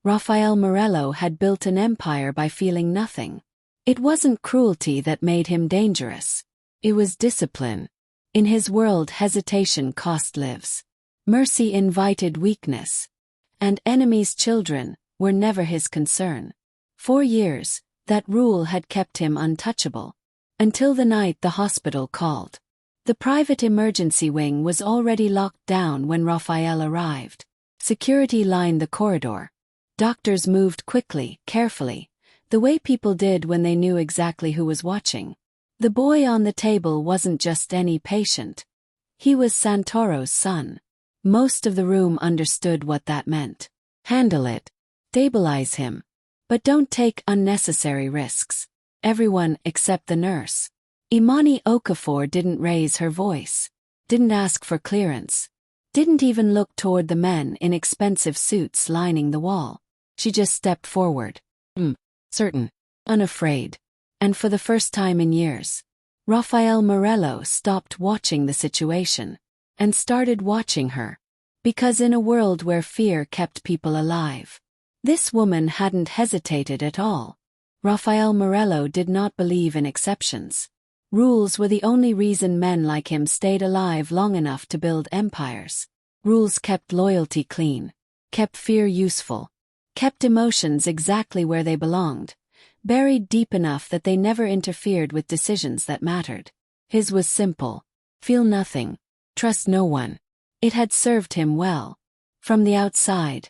Rafael Morello had built an empire by feeling nothing. It wasn't cruelty that made him dangerous. It was discipline. In his world, hesitation cost lives. Mercy invited weakness. And enemies' children were never his concern. For years, that rule had kept him untouchable. Until the night the hospital called. The private emergency wing was already locked down when Rafael arrived. Security lined the corridor. Doctors moved quickly, carefully, the way people did when they knew exactly who was watching. The boy on the table wasn't just any patient. He was Santoro's son. Most of the room understood what that meant. Handle it. Stabilize him. But don't take unnecessary risks. Everyone except the nurse. Imani Okafor didn't raise her voice. Didn't ask for clearance. Didn't even look toward the men in expensive suits lining the wall. She just stepped forward. Certain. Unafraid. And for the first time in years, Rafael Morello stopped watching the situation and started watching her. Because in a world where fear kept people alive, this woman hadn't hesitated at all. Rafael Morello did not believe in exceptions. Rules were the only reason men like him stayed alive long enough to build empires. Rules kept loyalty clean, kept fear useful, kept emotions exactly where they belonged, buried deep enough that they never interfered with decisions that mattered. His was simple. Feel nothing. Trust no one. It had served him well. From the outside,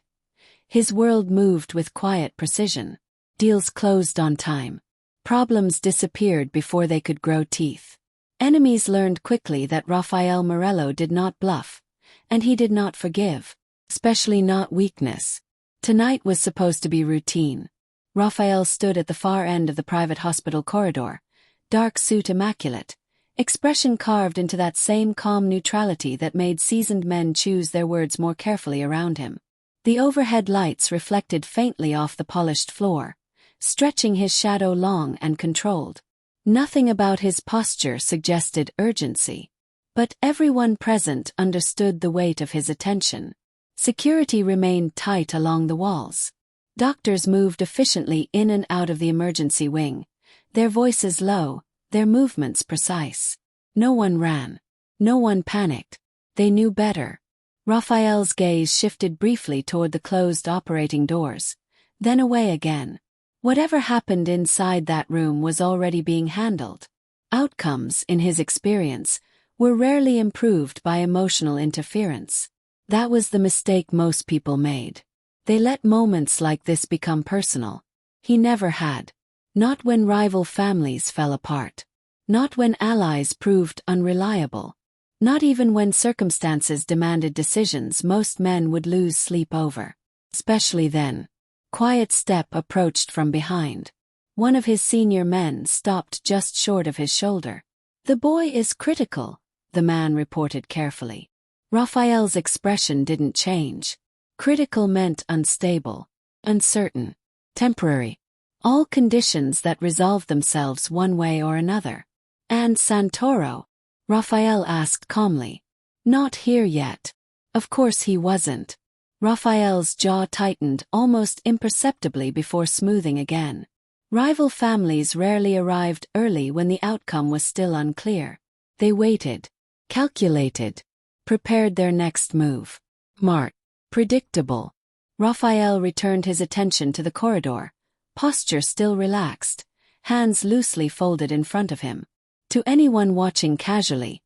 his world moved with quiet precision. Deals closed on time. Problems disappeared before they could grow teeth. Enemies learned quickly that Rafael Morello did not bluff, and he did not forgive, especially not weakness. Tonight was supposed to be routine. Rafael stood at the far end of the private hospital corridor, dark suit immaculate, expression carved into that same calm neutrality that made seasoned men choose their words more carefully around him. The overhead lights reflected faintly off the polished floor, stretching his shadow long and controlled. Nothing about his posture suggested urgency, but everyone present understood the weight of his attention. Security remained tight along the walls. Doctors moved efficiently in and out of the emergency wing, their voices low, their movements precise. No one ran. No one panicked. They knew better. Rafael's gaze shifted briefly toward the closed operating doors, then away again. Whatever happened inside that room was already being handled. Outcomes, in his experience, were rarely improved by emotional interference. That was the mistake most people made. They let moments like this become personal. He never had. Not when rival families fell apart. Not when allies proved unreliable. Not even when circumstances demanded decisions most men would lose sleep over. Especially then. Quiet step approached from behind. One of his senior men stopped just short of his shoulder. "The boy is critical," the man reported carefully. Rafael's expression didn't change. Critical meant unstable, uncertain, temporary. All conditions that resolved themselves one way or another. "And Santoro?" Rafael asked calmly. "Not here yet." Of course he wasn't. Rafael's jaw tightened almost imperceptibly before smoothing again. Rival families rarely arrived early when the outcome was still unclear. They waited, calculated, prepared their next move. Smart. Predictable. Rafael returned his attention to the corridor, posture still relaxed, hands loosely folded in front of him. To anyone watching casually,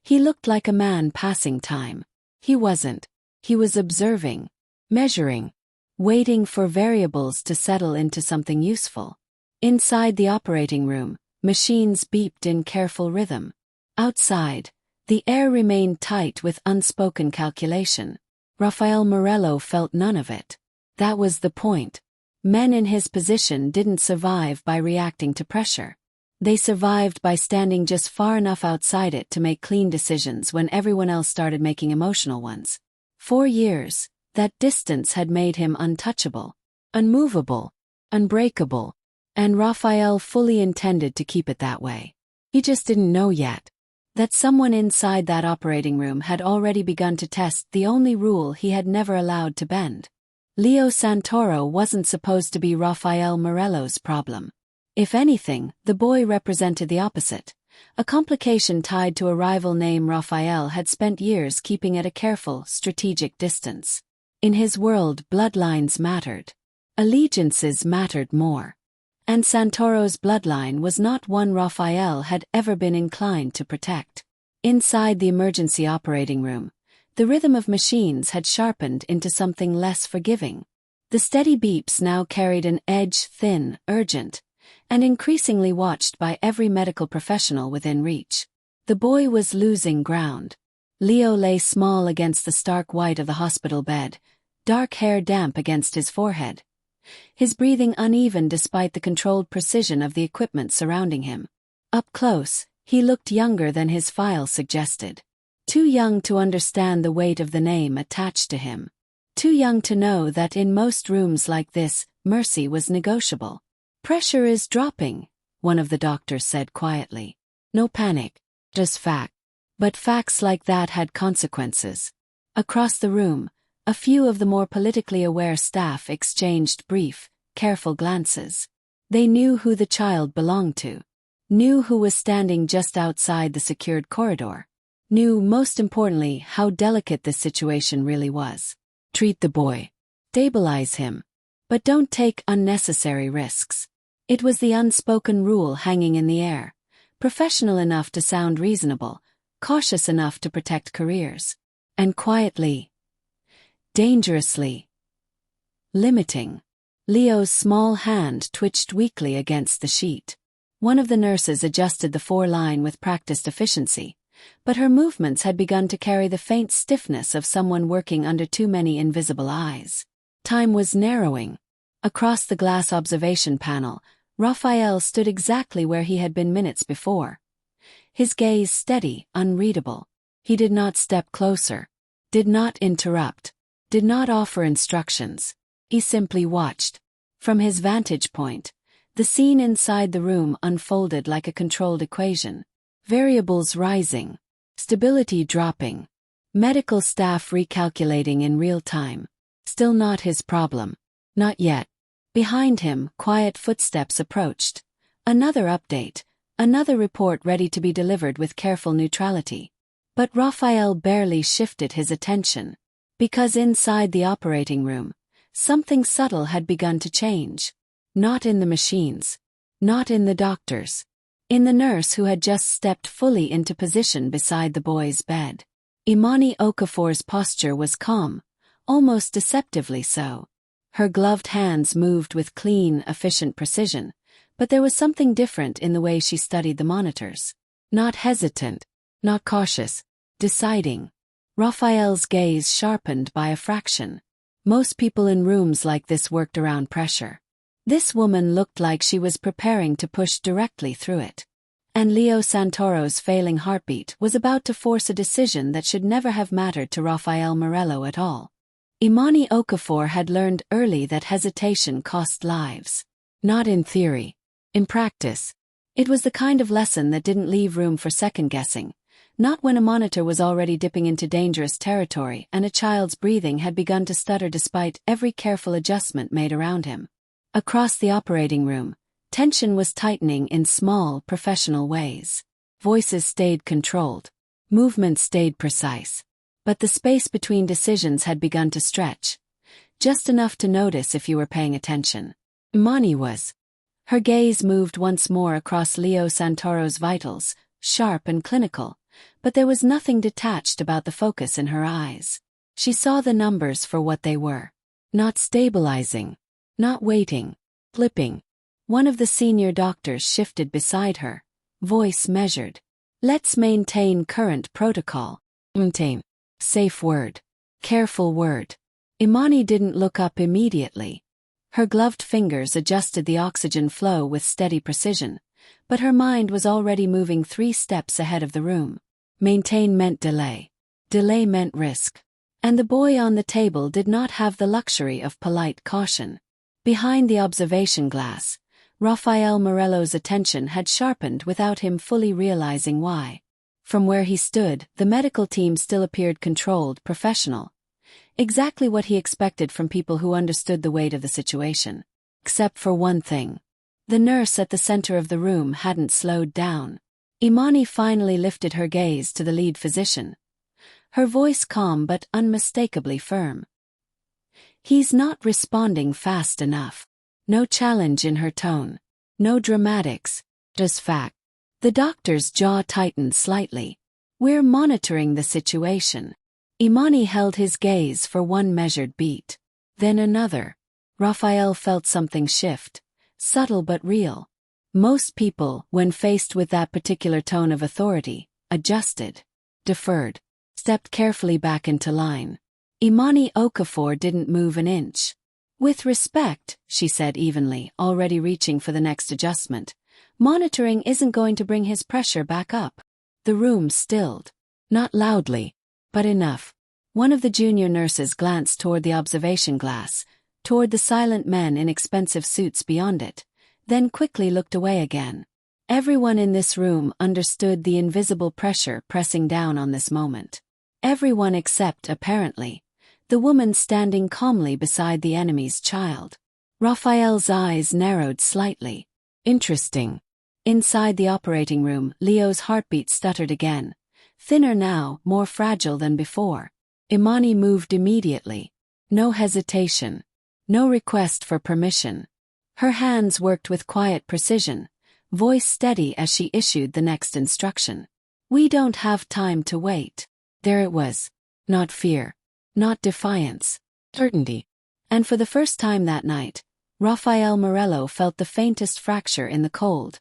he looked like a man passing time. He wasn't. He was observing, measuring, waiting for variables to settle into something useful. Inside the operating room, machines beeped in careful rhythm. Outside, the air remained tight with unspoken calculation. Rafael Morello felt none of it. That was the point. Men in his position didn't survive by reacting to pressure. They survived by standing just far enough outside it to make clean decisions when everyone else started making emotional ones. For years, that distance had made him untouchable, unmovable, unbreakable, and Rafael fully intended to keep it that way. He just didn't know yet that someone inside that operating room had already begun to test the only rule he had never allowed to bend. Leo Santoro wasn't supposed to be Rafael Morello's problem. If anything, the boy represented the opposite. A complication tied to a rival named Rafael had spent years keeping at a careful, strategic distance. In his world, bloodlines mattered. Allegiances mattered more. And Santoro's bloodline was not one Rafael had ever been inclined to protect. Inside the emergency operating room, the rhythm of machines had sharpened into something less forgiving. The steady beeps now carried an edge, thin, urgent, and increasingly watched by every medical professional within reach. The boy was losing ground. Leo lay small against the stark white of the hospital bed, dark hair damp against his forehead. His breathing uneven despite the controlled precision of the equipment surrounding him. Up close, he looked younger than his file suggested. Too young to understand the weight of the name attached to him. Too young to know that in most rooms like this, mercy was negotiable. "Pressure is dropping," one of the doctors said quietly. "No panic, just fact." But facts like that had consequences. Across the room, a few of the more politically aware staff exchanged brief, careful glances. They knew who the child belonged to. Knew who was standing just outside the secured corridor. Knew, most importantly, how delicate this situation really was. Treat the boy. Stabilize him. But don't take unnecessary risks. It was the unspoken rule hanging in the air. Professional enough to sound reasonable, cautious enough to protect careers. And quietly, dangerously, limiting. Leo's small hand twitched weakly against the sheet. One of the nurses adjusted the four-line with practiced efficiency, but her movements had begun to carry the faint stiffness of someone working under too many invisible eyes. Time was narrowing. Across the glass observation panel, Rafael stood exactly where he had been minutes before. His gaze steady, unreadable. He did not step closer, did not interrupt, did not offer instructions. He simply watched. From his vantage point, the scene inside the room unfolded like a controlled equation. Variables rising, stability dropping, medical staff recalculating in real time. Still not his problem. Not yet. Behind him, quiet footsteps approached. Another update, another report ready to be delivered with careful neutrality. But Rafael barely shifted his attention. Because inside the operating room, something subtle had begun to change. Not in the machines. Not in the doctors. In the nurse who had just stepped fully into position beside the boy's bed. Imani Okafor's posture was calm, almost deceptively so. Her gloved hands moved with clean, efficient precision, but there was something different in the way she studied the monitors. Not hesitant, not cautious, deciding. Rafael's gaze sharpened by a fraction. Most people in rooms like this worked around pressure. This woman looked like she was preparing to push directly through it. And Leo Santoro's failing heartbeat was about to force a decision that should never have mattered to Rafael Morello at all. Imani Okafor had learned early that hesitation cost lives. Not in theory. In practice. It was the kind of lesson that didn't leave room for second-guessing. Not when a monitor was already dipping into dangerous territory and a child's breathing had begun to stutter despite every careful adjustment made around him. Across the operating room, tension was tightening in small, professional ways. Voices stayed controlled. Movements stayed precise. But the space between decisions had begun to stretch. Just enough to notice if you were paying attention. Imani was. Her gaze moved once more across Leo Santoro's vitals, sharp and clinical, but there was nothing detached about the focus in her eyes. She saw the numbers for what they were. Not stabilizing. Not waiting. Flipping. One of the senior doctors shifted beside her. Voice measured. "Let's maintain current protocol." Maintain. Safe word. Careful word. Imani didn't look up immediately. Her gloved fingers adjusted the oxygen flow with steady precision, but her mind was already moving 3 steps ahead of the room. Maintain meant delay. Delay meant risk. And the boy on the table did not have the luxury of polite caution. Behind the observation glass, Rafael Morello's attention had sharpened without him fully realizing why. From where he stood, the medical team still appeared controlled, professional. Exactly what he expected from people who understood the weight of the situation. Except for one thing. The nurse at the center of the room hadn't slowed down. Imani finally lifted her gaze to the lead physician. Her voice calm but unmistakably firm. He's not responding fast enough. No challenge in her tone. No dramatics. Just fact. The doctor's jaw tightened slightly. We're monitoring the situation. Imani held his gaze for one measured beat. Then another. Rafael felt something shift. Subtle but real. Most people, when faced with that particular tone of authority, adjusted. Deferred. Stepped carefully back into line. Imani Okafor didn't move an inch. With respect, she said evenly, already reaching for the next adjustment. Monitoring isn't going to bring his pressure back up. The room stilled. Not loudly, but enough. One of the junior nurses glanced toward the observation glass, toward the silent men in expensive suits beyond it, then quickly looked away again. Everyone in this room understood the invisible pressure pressing down on this moment. Everyone except, apparently, the woman standing calmly beside the enemy's child. Raphael's eyes narrowed slightly. Interesting. Inside the operating room, Leo's heartbeat stuttered again. Thinner now, more fragile than before. Imani moved immediately. No hesitation. No request for permission. Her hands worked with quiet precision, voice steady as she issued the next instruction. We don't have time to wait. There it was. Not fear. Not defiance. Certainty. And for the first time that night, Rafael Morello felt the faintest fracture in the cold,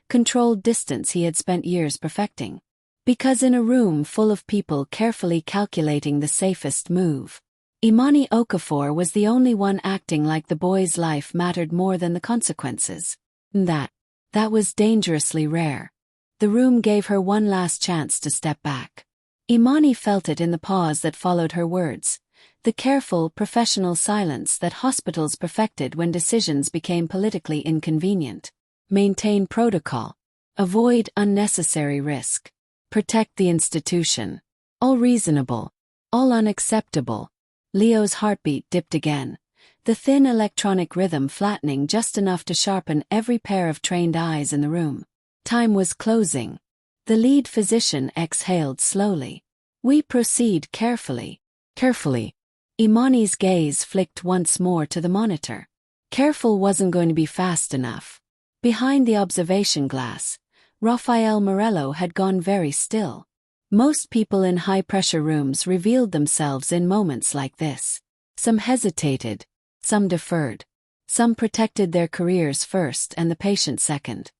controlled distance he had spent years perfecting. Because in a room full of people carefully calculating the safest move, Imani Okafor was the only one acting like the boy's life mattered more than the consequences. That was dangerously rare. The room gave her one last chance to step back. Imani felt it in the pause that followed her words, the careful, professional silence that hospitals perfected when decisions became politically inconvenient. Maintain protocol. Avoid unnecessary risk. Protect the institution. All reasonable. All unacceptable. Leo's heartbeat dipped again, the thin electronic rhythm flattening just enough to sharpen every pair of trained eyes in the room. Time was closing. The lead physician exhaled slowly. We proceed carefully. Carefully. Imani's gaze flicked once more to the monitor. Careful wasn't going to be fast enough. Behind the observation glass, Rafael Morello had gone very still. Most people in high-pressure rooms revealed themselves in moments like this. Some hesitated. Some deferred. Some protected their careers first and the patient second.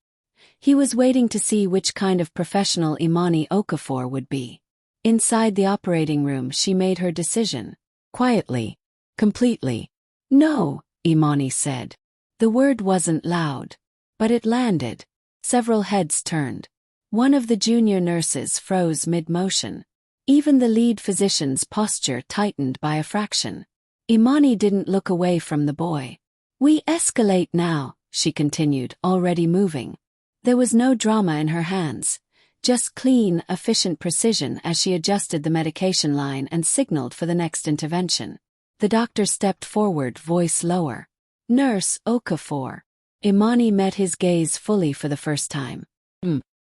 He was waiting to see which kind of professional Imani Okafor would be. Inside the operating room she made her decision. Quietly. Completely. No, Imani said. The word wasn't loud. But it landed. Several heads turned. One of the junior nurses froze mid-motion. Even the lead physician's posture tightened by a fraction. Imani didn't look away from the boy. We escalate now, she continued, already moving. There was no drama in her hands. Just clean, efficient precision as she adjusted the medication line and signaled for the next intervention. The doctor stepped forward, voice lower. Nurse Okafor. Imani met his gaze fully for the first time.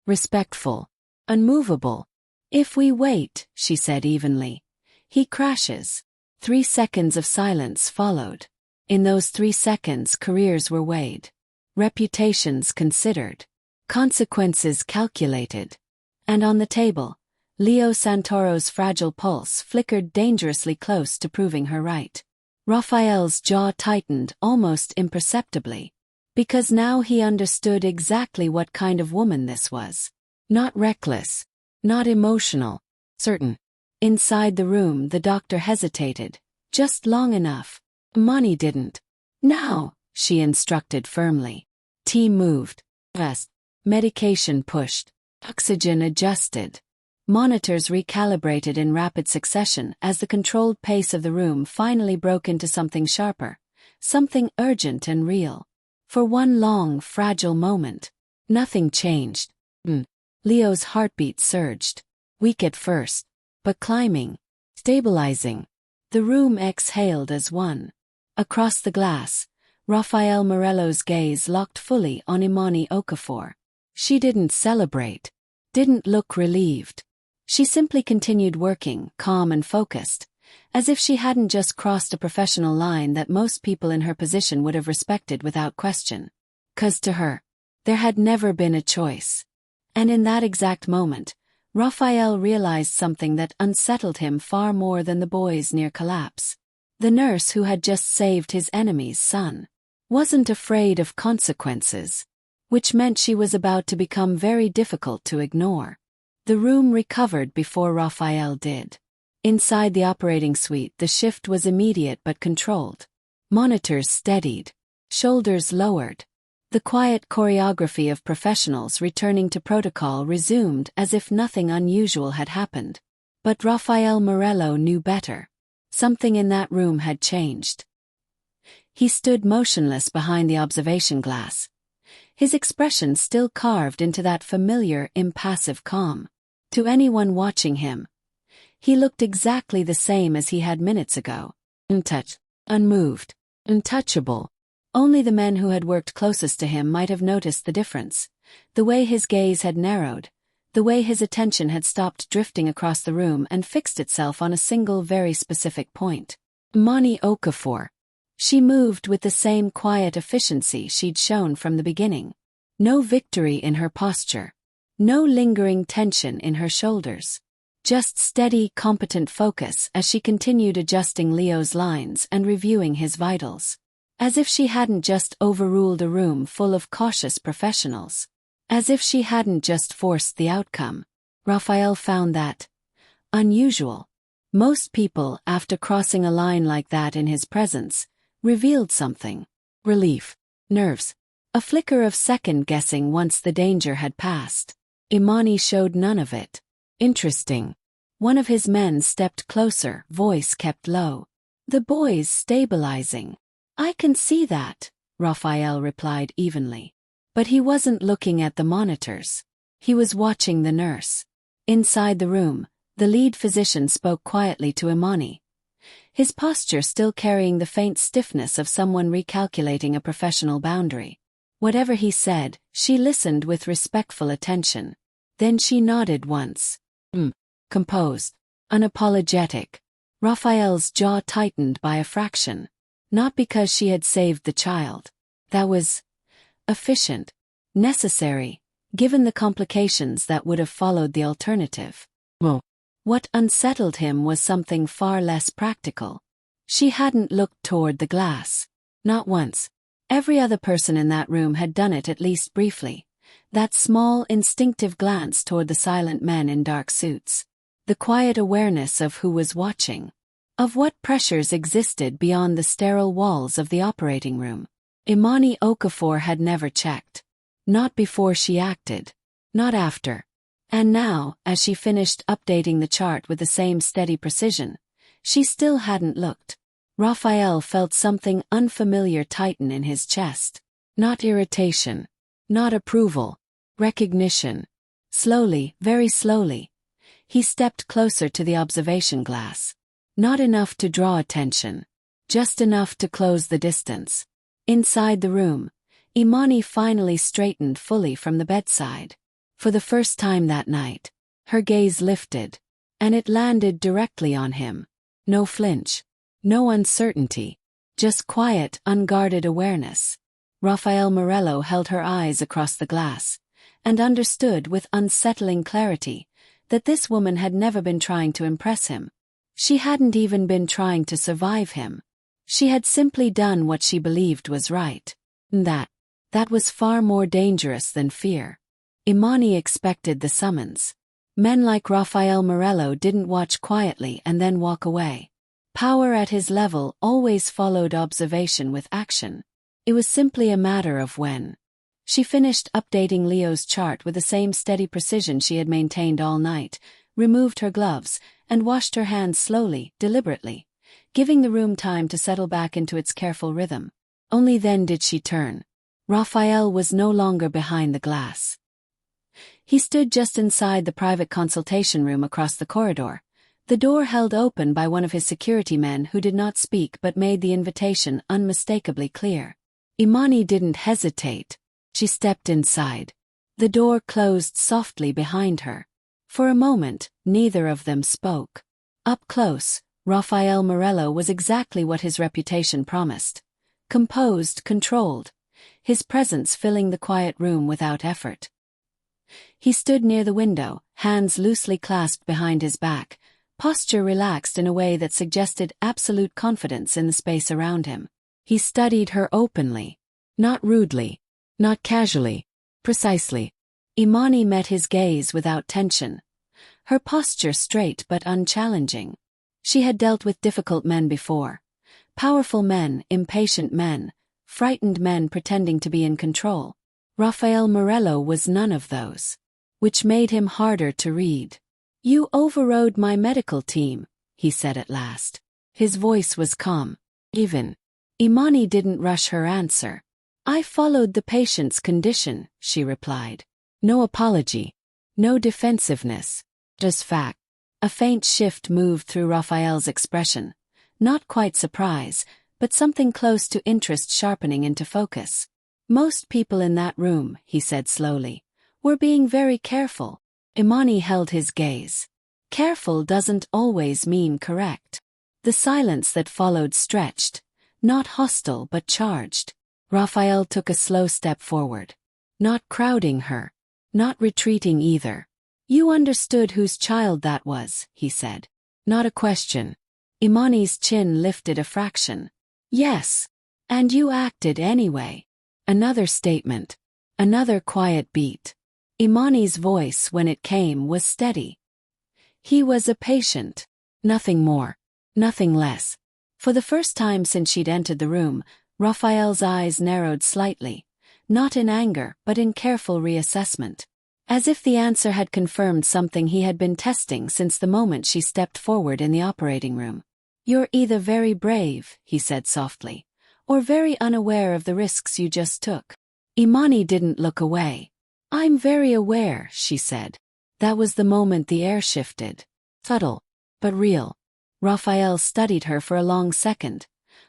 Respectful. Unmovable. If we wait, she said evenly, he crashes. 3 seconds of silence followed. In those 3 seconds careers were weighed. Reputations considered. Consequences calculated. And on the table, Leo Santoro's fragile pulse flickered dangerously close to proving her right. Raphael's jaw tightened almost imperceptibly. Because now he understood exactly what kind of woman this was. Not reckless. Not emotional. Certain. Inside the room the doctor hesitated. Just long enough. Imani didn't. Now, she instructed firmly. Team moved. Vest. Medication pushed. Oxygen adjusted. Monitors recalibrated in rapid succession as the controlled pace of the room finally broke into something sharper. Something urgent and real. For one long, fragile moment, nothing changed. Leo's heartbeat surged. Weak at first, but climbing. Stabilizing. The room exhaled as one. Across the glass, Rafael Morello's gaze locked fully on Imani Okafor. She didn't celebrate, didn't look relieved. She simply continued working, calm and focused, as if she hadn't just crossed a professional line that most people in her position would have respected without question. 'Cause to her, there had never been a choice. And in that exact moment, Rafael realized something that unsettled him far more than the boy's near collapse. The nurse who had just saved his enemy's son wasn't afraid of consequences, which meant she was about to become very difficult to ignore. The room recovered before Rafael did. Inside the operating suite, the shift was immediate but controlled. Monitors steadied, shoulders lowered. The quiet choreography of professionals returning to protocol resumed as if nothing unusual had happened. But Rafael Morello knew better. Something in that room had changed. He stood motionless behind the observation glass, his expression still carved into that familiar, impassive calm. To anyone watching him, he looked exactly the same as he had minutes ago. Untouched, unmoved, untouchable. Only the men who had worked closest to him might have noticed the difference. The way his gaze had narrowed, the way his attention had stopped drifting across the room and fixed itself on a single very specific point. Imani Okafor. She moved with the same quiet efficiency she'd shown from the beginning. No victory in her posture. No lingering tension in her shoulders. Just steady, competent focus as she continued adjusting Leo's lines and reviewing his vitals. As if she hadn't just overruled a room full of cautious professionals. As if she hadn't just forced the outcome. Rafael found that unusual. Most people, after crossing a line like that in his presence, revealed something. Relief. Nerves. A flicker of second-guessing once the danger had passed. Imani showed none of it. Interesting. One of his men stepped closer, voice kept low. The boy's stabilizing. I can see that, Rafael replied evenly. But he wasn't looking at the monitors. He was watching the nurse. Inside the room, the lead physician spoke quietly to Imani. His posture still carrying the faint stiffness of someone recalculating a professional boundary. Whatever he said, she listened with respectful attention. Then she nodded once. Composed. Unapologetic. Rafael's jaw tightened by a fraction. Not because she had saved the child. That was efficient. Necessary, given the complications that would have followed the alternative. What unsettled him was something far less practical. She hadn't looked toward the glass. Not once. Every other person in that room had done it at least briefly. That small, instinctive glance toward the silent men in dark suits. The quiet awareness of who was watching. Of what pressures existed beyond the sterile walls of the operating room. Imani Okafor had never checked. Not before she acted. Not after. And now, as she finished updating the chart with the same steady precision, she still hadn't looked. Rafael felt something unfamiliar tighten in his chest. Not irritation. Not approval. Recognition. Slowly, very slowly, he stepped closer to the observation glass. Not enough to draw attention. Just enough to close the distance. Inside the room, Imani finally straightened fully from the bedside. For the first time that night, her gaze lifted, and it landed directly on him. No flinch. No uncertainty. Just quiet, unguarded awareness. Rafael Morello held her eyes across the glass, and understood with unsettling clarity that this woman had never been trying to impress him. She hadn't even been trying to survive him. She had simply done what she believed was right. That was far more dangerous than fear. Imani expected the summons. Men like Rafael Morello didn't watch quietly and then walk away. Power at his level always followed observation with action. It was simply a matter of when. She finished updating Leo's chart with the same steady precision she had maintained all night, removed her gloves, and washed her hands slowly, deliberately, giving the room time to settle back into its careful rhythm. Only then did she turn. Rafael was no longer behind the glass. He stood just inside the private consultation room across the corridor, The door held open by one of his security men who did not speak but made the invitation unmistakably clear. Imani didn't hesitate. She stepped inside. The door closed softly behind her. For a moment, neither of them spoke. Up close, Rafael Morello was exactly what his reputation promised. Composed, controlled, his presence filling the quiet room without effort. He stood near the window, hands loosely clasped behind his back, posture relaxed in a way that suggested absolute confidence in the space around him. He studied her openly. Not rudely. Not casually. Precisely. Imani met his gaze without tension. Her posture straight but unchallenging. She had dealt with difficult men before. Powerful men, impatient men, frightened men pretending to be in control. Rafael Morello was none of those. Which made him harder to read. "You overrode my medical team," he said at last. His voice was calm. Even. Imani didn't rush her answer. "I followed the patient's condition," she replied. No apology. No defensiveness. Just fact. A faint shift moved through Rafael's expression. Not quite surprise, but something close to interest sharpening into focus. "Most people in that room," he said slowly, "were being very careful." Imani held his gaze. Careful doesn't always mean correct. The silence that followed stretched. Not hostile but charged. Rafael took a slow step forward. Not crowding her. Not retreating either. "You understood whose child that was," he said. Not a question. Imani's chin lifted a fraction. "Yes. And you acted anyway." Another statement. Another quiet beat. Imani's voice, when it came, was steady. "He was a patient. Nothing more. Nothing less." For the first time since she'd entered the room, Rafael's eyes narrowed slightly. Not in anger, but in careful reassessment. As if the answer had confirmed something he had been testing since the moment she stepped forward in the operating room. "You're either very brave," he said softly, "or very unaware of the risks you just took." Imani didn't look away. "I'm very aware," she said. That was the moment the air shifted. Subtle, but real. Rafael studied her for a long second.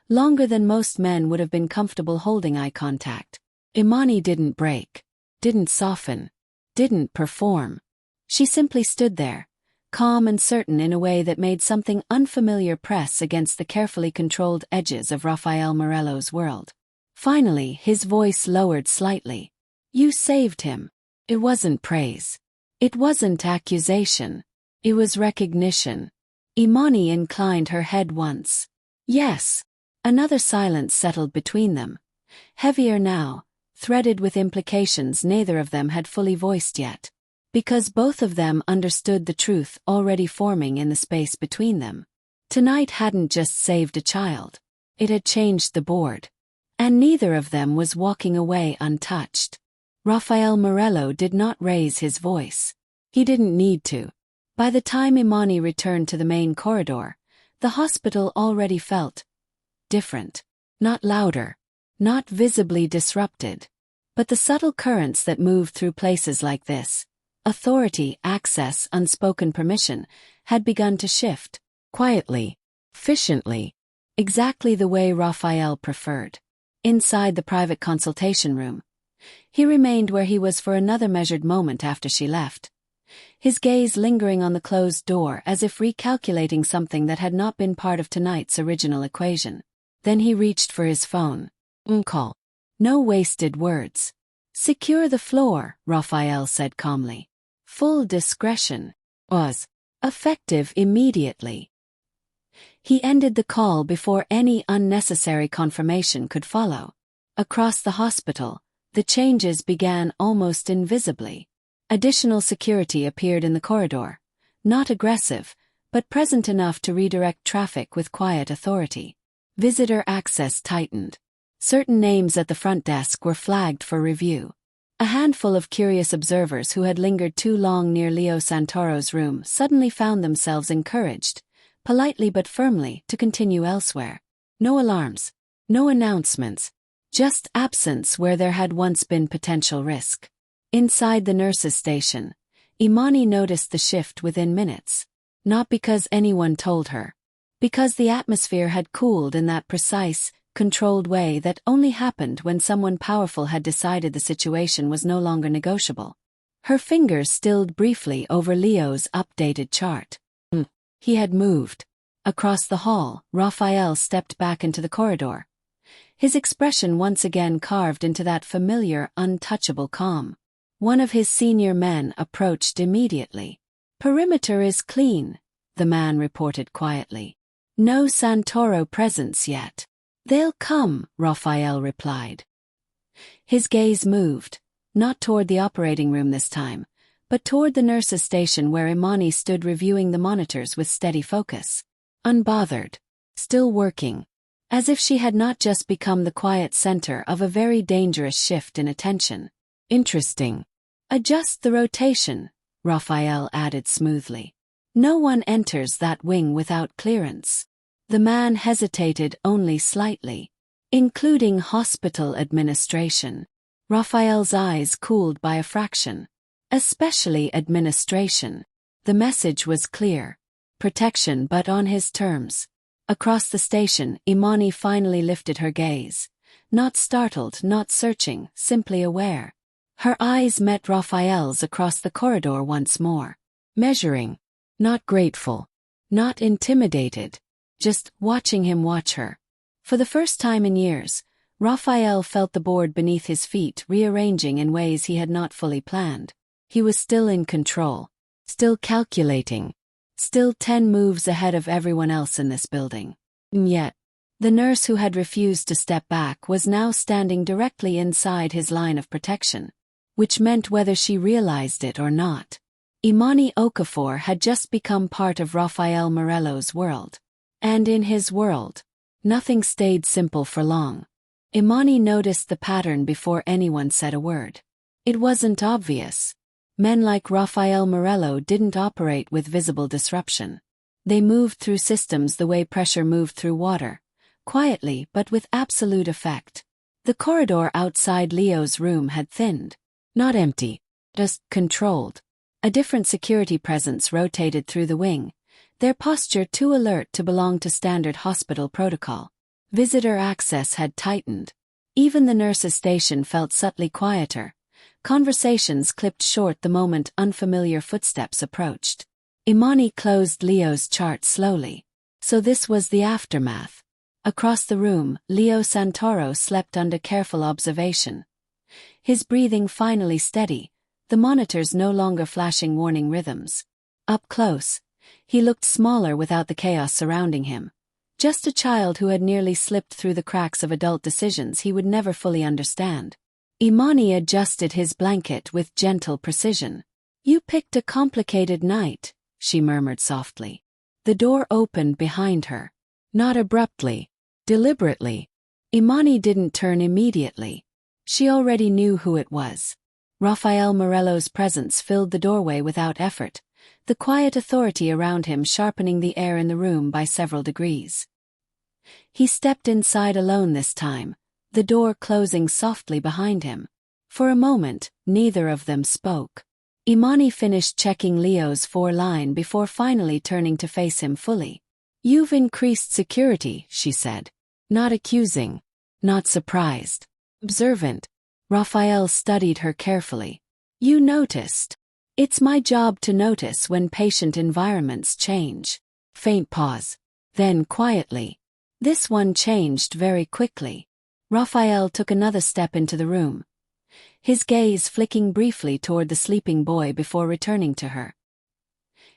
Longer than most men would have been comfortable holding eye contact. Imani didn't break. Didn't soften. Didn't perform. She simply stood there, calm and certain in a way that made something unfamiliar press against the carefully controlled edges of Rafael Morello's world. Finally, his voice lowered slightly. "You saved him." It wasn't praise. It wasn't accusation. It was recognition. Imani inclined her head once. "Yes." Another silence settled between them. Heavier now, threaded with implications neither of them had fully voiced yet. Because both of them understood the truth already forming in the space between them. Tonight hadn't just saved a child. It had changed the board. And neither of them was walking away untouched. Rafael Morello did not raise his voice. He didn't need to. By the time Imani returned to the main corridor, the hospital already felt different. Not louder. Not visibly disrupted. But the subtle currents that moved through places like this, authority, access, unspoken permission, had begun to shift. Quietly. Efficiently. Exactly the way Rafael preferred. Inside the private consultation room. He remained where he was for another measured moment after she left. His gaze lingering on the closed door as if recalculating something that had not been part of tonight's original equation. Then he reached for his phone. Call. No wasted words. "Secure the floor," Rafael said calmly. Full discretion. Was. Effective immediately. He ended the call before any unnecessary confirmation could follow. Across the hospital, the changes began almost invisibly. Additional security appeared in the corridor. Not aggressive, but present enough to redirect traffic with quiet authority. Visitor access tightened. Certain names at the front desk were flagged for review. A handful of curious observers who had lingered too long near Leo Santoro's room suddenly found themselves encouraged, politely but firmly, to continue elsewhere. No alarms. No announcements. Just absence where there had once been potential risk. Inside the nurses' station, Imani noticed the shift within minutes. Not because anyone told her. Because the atmosphere had cooled in that precise, controlled way that only happened when someone powerful had decided the situation was no longer negotiable. Her fingers stilled briefly over Leo's updated chart. He had moved. Across the hall, Rafael stepped back into the corridor. His expression once again carved into that familiar, untouchable calm. One of his senior men approached immediately. "Perimeter is clean," the man reported quietly. "No Santoro presence yet." "They'll come," Rafael replied. His gaze moved, not toward the operating room this time, but toward the nurse's station where Imani stood reviewing the monitors with steady focus. Unbothered. Still working. As if she had not just become the quiet center of a very dangerous shift in attention. "Interesting. Adjust the rotation," Rafael added smoothly. "No one enters that wing without clearance." The man hesitated only slightly. "Including hospital administration." Rafael's eyes cooled by a fraction. "Especially administration." The message was clear. Protection, but on his terms. Across the station, Imani finally lifted her gaze. Not startled, not searching, simply aware. Her eyes met Rafael's across the corridor once more. Measuring. Not grateful. Not intimidated. Just watching him watch her. For the first time in years, Rafael felt the board beneath his feet rearranging in ways he had not fully planned. He was still in control. Still calculating. Still 10 moves ahead of everyone else in this building. And yet, the nurse who had refused to step back was now standing directly inside his line of protection. Which meant whether she realized it or not, Imani Okafor had just become part of Rafael Morello's world. And in his world, nothing stayed simple for long. Imani noticed the pattern before anyone said a word. It wasn't obvious. Men like Rafael Morello didn't operate with visible disruption. They moved through systems the way pressure moved through water, quietly but with absolute effect. The corridor outside Leo's room had thinned. Not empty, just controlled. A different security presence rotated through the wing, their posture too alert to belong to standard hospital protocol. Visitor access had tightened. Even the nurse's station felt subtly quieter. Conversations clipped short the moment unfamiliar footsteps approached. Imani closed Leo's chart slowly. So this was the aftermath. Across the room, Leo Santoro slept under careful observation. His breathing finally steady, the monitors no longer flashing warning rhythms. Up close, he looked smaller without the chaos surrounding him. Just a child who had nearly slipped through the cracks of adult decisions he would never fully understand. Imani adjusted his blanket with gentle precision. "You picked a complicated night," she murmured softly. The door opened behind her. Not abruptly. Deliberately. Imani didn't turn immediately. She already knew who it was. Rafael Morello's presence filled the doorway without effort, the quiet authority around him sharpening the air in the room by several degrees. He stepped inside alone this time, the door closing softly behind him. For a moment, neither of them spoke. Imani finished checking Leo's 4-line before finally turning to face him fully. "You've increased security," she said. Not accusing. Not surprised. Observant. Rafael studied her carefully. "You noticed. It's my job to notice when patient environments change." Faint pause. Then quietly. "This one changed very quickly." Rafael took another step into the room, his gaze flicking briefly toward the sleeping boy before returning to her.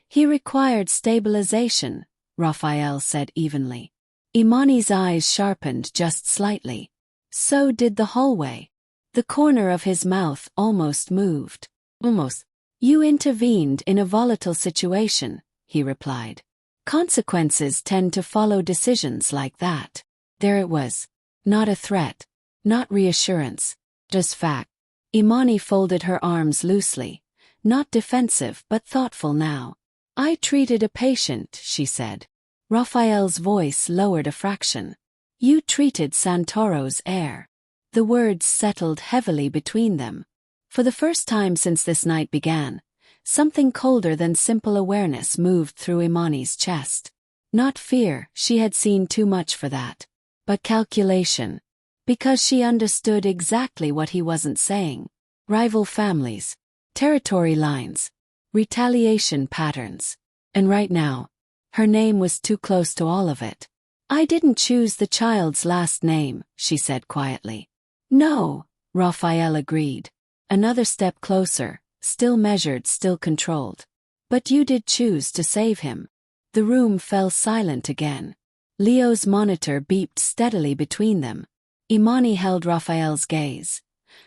"He required stabilization," Rafael said evenly. Imani's eyes sharpened just slightly. So did the hallway. The corner of his mouth almost moved. "Almost. You intervened in a volatile situation," he replied. "Consequences tend to follow decisions like that." There it was. Not a threat. Not reassurance. Just fact. Imani folded her arms loosely. Not defensive but thoughtful now. "I treated a patient," she said. Rafael's voice lowered a fraction. "You treated Santoro's heir." The words settled heavily between them. For the first time since this night began, Something colder than simple awareness moved through Imani's chest. Not fear, she had seen too much for that. But calculation. Because she understood exactly what he wasn't saying. Rival families. Territory lines. Retaliation patterns. And right now, her name was too close to all of it. I didn't choose the child's last name, she said quietly. No, Rafael agreed. Another step closer, still measured, still controlled. But you did choose to save him. The room fell silent again. Leo's monitor beeped steadily between them. Imani held Rafael's gaze.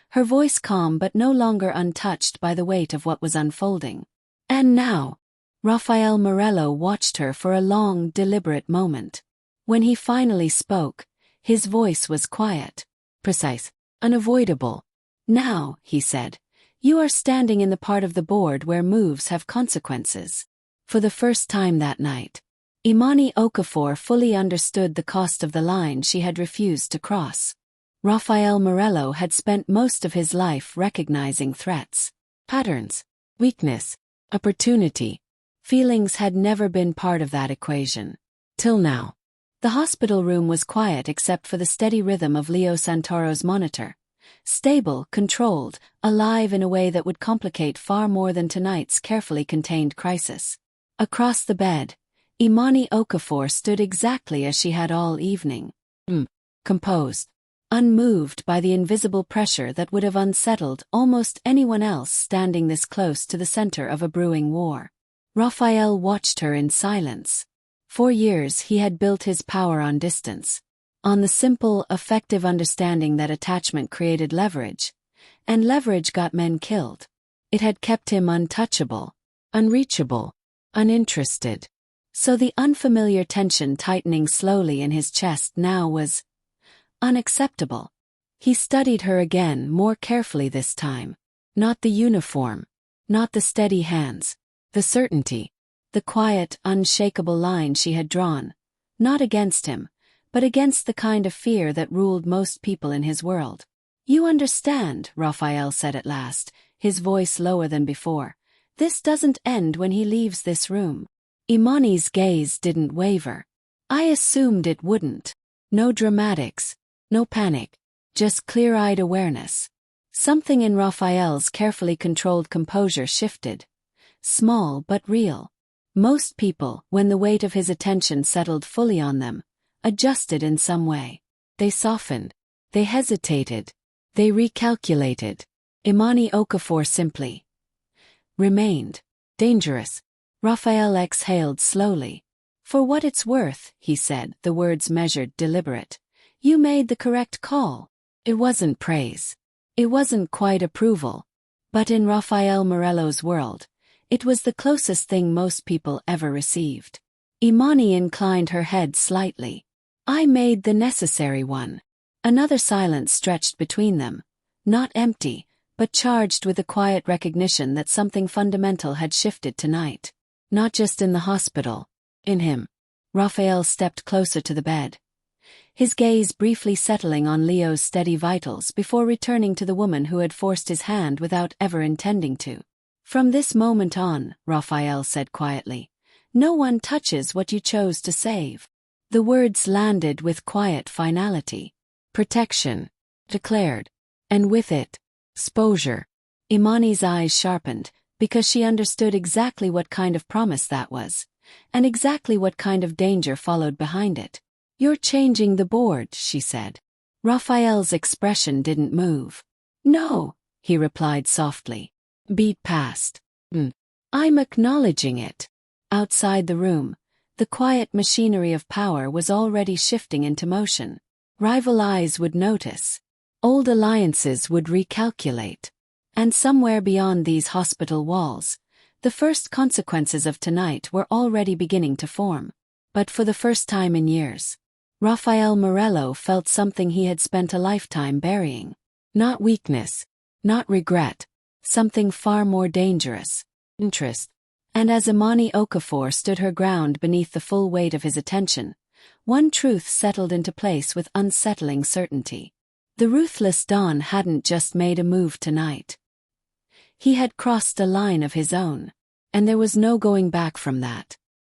Her voice calm but no longer untouched by the weight of what was unfolding. And now, Rafael Morello watched her for a long, deliberate moment. When he finally spoke, his voice was quiet, precise, unavoidable. Now, he said, you are standing in the part of the board where moves have consequences. For the first time that night, Imani Okafor fully understood the cost of the line she had refused to cross. Rafael Morello had spent most of his life recognizing threats, patterns, weakness, opportunity. Feelings had never been part of that equation. Till now. The hospital room was quiet except for the steady rhythm of Leo Santoro's monitor. Stable, controlled, alive in a way that would complicate far more than tonight's carefully contained crisis. Across the bed, Imani Okafor stood exactly as she had all evening. Composed. Unmoved by the invisible pressure that would have unsettled almost anyone else standing this close to the center of a brewing war. Rafael watched her in silence. For years he had built his power on distance. On the simple, effective understanding that attachment created leverage. And leverage got men killed. It had kept him untouchable, unreachable, uninterested. So the unfamiliar tension tightening slowly in his chest now was unacceptable. He studied her again more carefully this time. Not the uniform. Not the steady hands. The certainty. The quiet, unshakable line she had drawn. Not against him, but against the kind of fear that ruled most people in his world. You understand, Rafael said at last, his voice lower than before. This doesn't end when he leaves this room. Imani's gaze didn't waver. I assumed it wouldn't. No dramatics. No panic, just clear-eyed awareness. Something in Rafael's carefully controlled composure shifted. Small but real. Most people, when the weight of his attention settled fully on them, adjusted in some way. They softened. They hesitated. They recalculated. Imani Okafor simply remained. Dangerous. Rafael exhaled slowly. For what it's worth, he said, the words measured, deliberate. You made the correct call. It wasn't praise. It wasn't quite approval. But in Rafael Morello's world, it was the closest thing most people ever received. Imani inclined her head slightly. I made the necessary one. Another silence stretched between them. Not empty, but charged with the quiet recognition that something fundamental had shifted tonight. Not just in the hospital. In him. Rafael stepped closer to the bed. His gaze briefly settling on Leo's steady vitals before returning to the woman who had forced his hand without ever intending to. From this moment on, Rafael said quietly, no one touches what you chose to save. The words landed with quiet finality. Protection. Declared. And with it, exposure. Imani's eyes sharpened, because she understood exactly what kind of promise that was, and exactly what kind of danger followed behind it. You're changing the board, she said. Rafael's expression didn't move. No, he replied softly. Beat past. I'm acknowledging it. Outside the room, the quiet machinery of power was already shifting into motion. Rival eyes would notice. Old alliances would recalculate. And somewhere beyond these hospital walls, the first consequences of tonight were already beginning to form. But for the first time in years, Rafael Morello felt something he had spent a lifetime burying. Not weakness, not regret, something far more dangerous. Interest. And as Imani Okafor stood her ground beneath the full weight of his attention, one truth settled into place with unsettling certainty. The ruthless Don hadn't just made a move tonight. He had crossed a line of his own, and there was no going back from that.